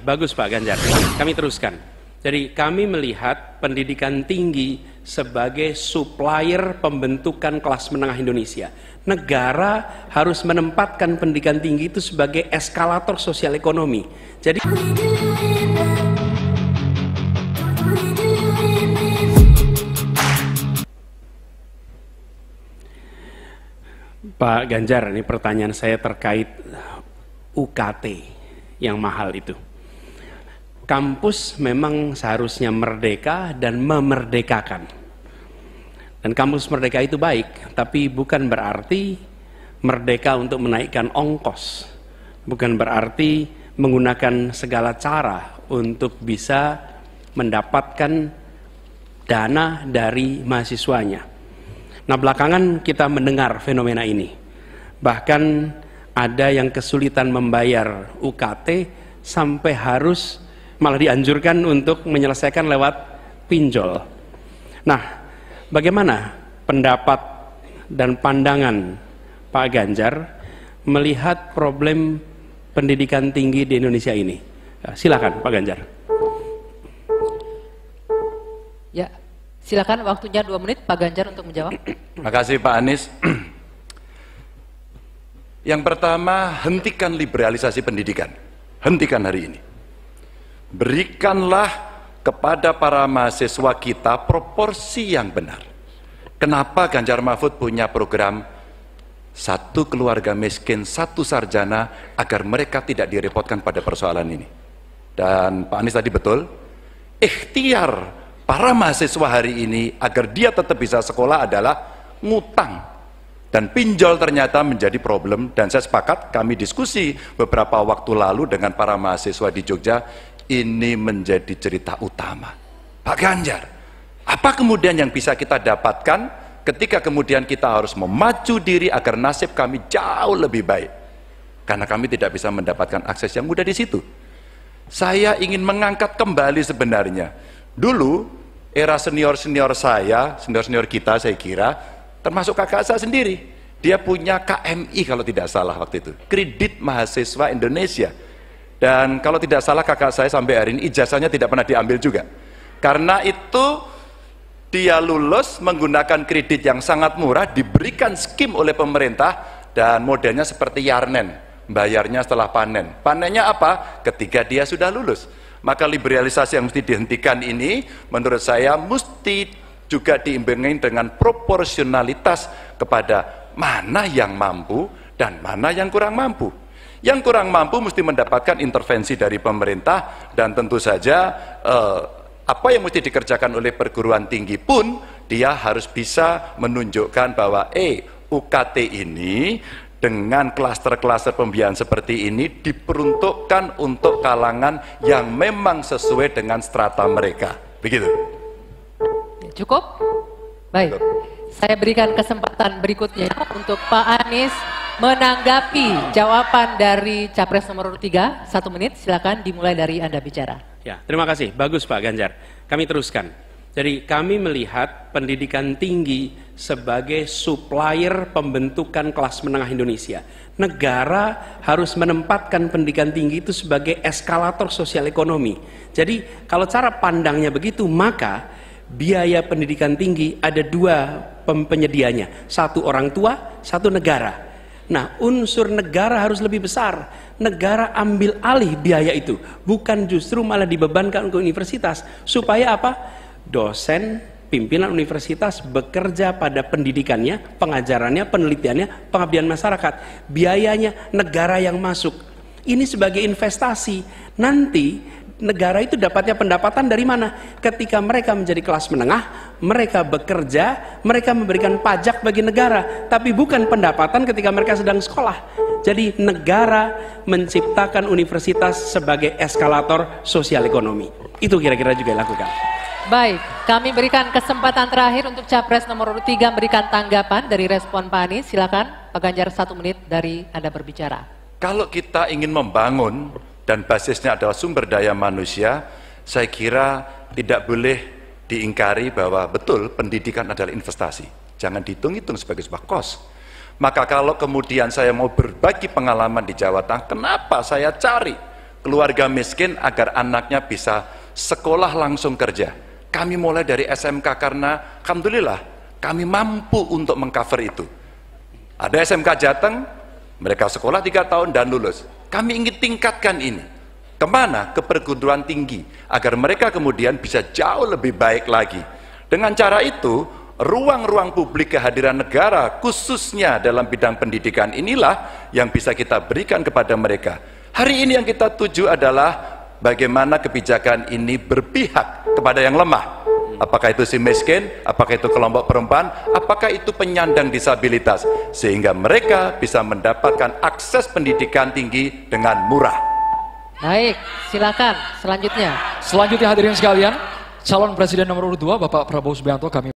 Bagus Pak Ganjar, kami teruskan. Jadi kami melihat pendidikan tinggi sebagai supplier pembentukan kelas menengah Indonesia. Negara harus menempatkan pendidikan tinggi itu sebagai eskalator sosial ekonomi. Jadi Pak Ganjar, ini pertanyaan saya terkait UKT yang mahal itu. Kampus memang seharusnya merdeka dan memerdekakan. Dan kampus merdeka itu baik, tapi bukan berarti merdeka untuk menaikkan ongkos. Bukan berarti menggunakan segala cara untuk bisa mendapatkan dana dari mahasiswanya. Nah, belakangan kita mendengar fenomena ini. Bahkan ada yang kesulitan membayar UKT sampai harus malah dianjurkan untuk menyelesaikan lewat pinjol. Nah, bagaimana pendapat dan pandangan Pak Ganjar melihat problem pendidikan tinggi di Indonesia ini? Silakan Pak Ganjar. Ya, silakan, waktunya 2 menit Pak Ganjar untuk menjawab. Terima kasih Pak Anies. Yang pertama, hentikan liberalisasi pendidikan. Hentikan hari ini. Berikanlah kepada para mahasiswa kita proporsi yang benar. Kenapa Ganjar Mahfud punya program satu keluarga miskin, satu sarjana, agar mereka tidak direpotkan pada persoalan ini. Dan Pak Anies tadi betul, ikhtiar para mahasiswa hari ini agar dia tetap bisa sekolah adalah ngutang. Dan pinjol ternyata menjadi problem, dan saya sepakat, kami diskusi beberapa waktu lalu dengan para mahasiswa di Jogja, ini menjadi cerita utama. Pak Ganjar, apa kemudian yang bisa kita dapatkan ketika kemudian kita harus memacu diri agar nasib kami jauh lebih baik? Karena kami tidak bisa mendapatkan akses yang mudah di situ. Saya ingin mengangkat kembali sebenarnya. Dulu, era senior-senior saya, senior-senior kita saya kira, termasuk kakak saya sendiri, dia punya KMI kalau tidak salah waktu itu, Kredit Mahasiswa Indonesia. Dan kalau tidak salah kakak saya sampai hari ini ijazahnya tidak pernah diambil juga. Karena itu dia lulus menggunakan kredit yang sangat murah, diberikan skim oleh pemerintah, dan modelnya seperti Yarnen, bayarnya setelah panen. Panennya apa? Ketika dia sudah lulus. Maka liberalisasi yang mesti dihentikan ini menurut saya mesti juga diimbangi dengan proporsionalitas kepada mana yang mampu dan mana yang kurang mampu. Yang kurang mampu mesti mendapatkan intervensi dari pemerintah, dan tentu saja apa yang mesti dikerjakan oleh perguruan tinggi pun dia harus bisa menunjukkan bahwa UKT ini dengan klaster-klaster pembiayaan seperti ini diperuntukkan untuk kalangan yang memang sesuai dengan strata mereka. Begitu. Cukup? Baik. Saya berikan kesempatan berikutnya untuk Pak Anies menanggapi jawaban dari Capres nomor 3, 1 menit, silakan dimulai dari Anda bicara. Ya, terima kasih, bagus Pak Ganjar. Kami teruskan. Jadi kami melihat pendidikan tinggi sebagai supplier pembentukan kelas menengah Indonesia. Negara harus menempatkan pendidikan tinggi itu sebagai eskalator sosial ekonomi. Jadi kalau cara pandangnya begitu, maka biaya pendidikan tinggi ada 2 penyedianya. Satu orang tua, satu negara. Nah, unsur negara harus lebih besar. Negara ambil alih biaya itu, bukan justru malah dibebankan ke universitas. Supaya apa? Dosen, pimpinan universitas bekerja pada pendidikannya, pengajarannya, penelitiannya, pengabdian masyarakat. Biayanya negara yang masuk. Ini sebagai investasi. Nanti negara itu dapatnya pendapatan dari mana? Ketika mereka menjadi kelas menengah, mereka bekerja, mereka memberikan pajak bagi negara, tapi bukan pendapatan ketika mereka sedang sekolah. Jadi negara menciptakan universitas sebagai eskalator sosial ekonomi. Itu kira-kira juga dilakukan. Baik, kami berikan kesempatan terakhir untuk Capres nomor 3 memberikan tanggapan dari respon Pak Anies. Silakan Pak Ganjar, 1 menit dari Anda berbicara. Kalau kita ingin membangun dan basisnya adalah sumber daya manusia, saya kira tidak boleh diingkari bahwa betul pendidikan adalah investasi. Jangan dihitung-hitung sebagai sebuah kos. Maka kalau kemudian saya mau berbagi pengalaman di Jawa Tengah, kenapa saya cari keluarga miskin agar anaknya bisa sekolah langsung kerja. Kami mulai dari SMK karena alhamdulillah kami mampu untuk mengcover itu. Ada SMK Jateng, mereka sekolah 3 tahun dan lulus. Kami ingin tingkatkan ini. Kemana? Ke perguruan tinggi, agar mereka kemudian bisa jauh lebih baik lagi. Dengan cara itu, ruang-ruang publik kehadiran negara, khususnya dalam bidang pendidikan inilah yang bisa kita berikan kepada mereka. Hari ini yang kita tuju adalah bagaimana kebijakan ini berpihak kepada yang lemah. Apakah itu si miskin, apakah itu kelompok perempuan, apakah itu penyandang disabilitas, sehingga mereka bisa mendapatkan akses pendidikan tinggi dengan murah. Baik, silakan selanjutnya. Selanjutnya hadirin sekalian, calon presiden nomor urut 2 Bapak Prabowo Subianto kami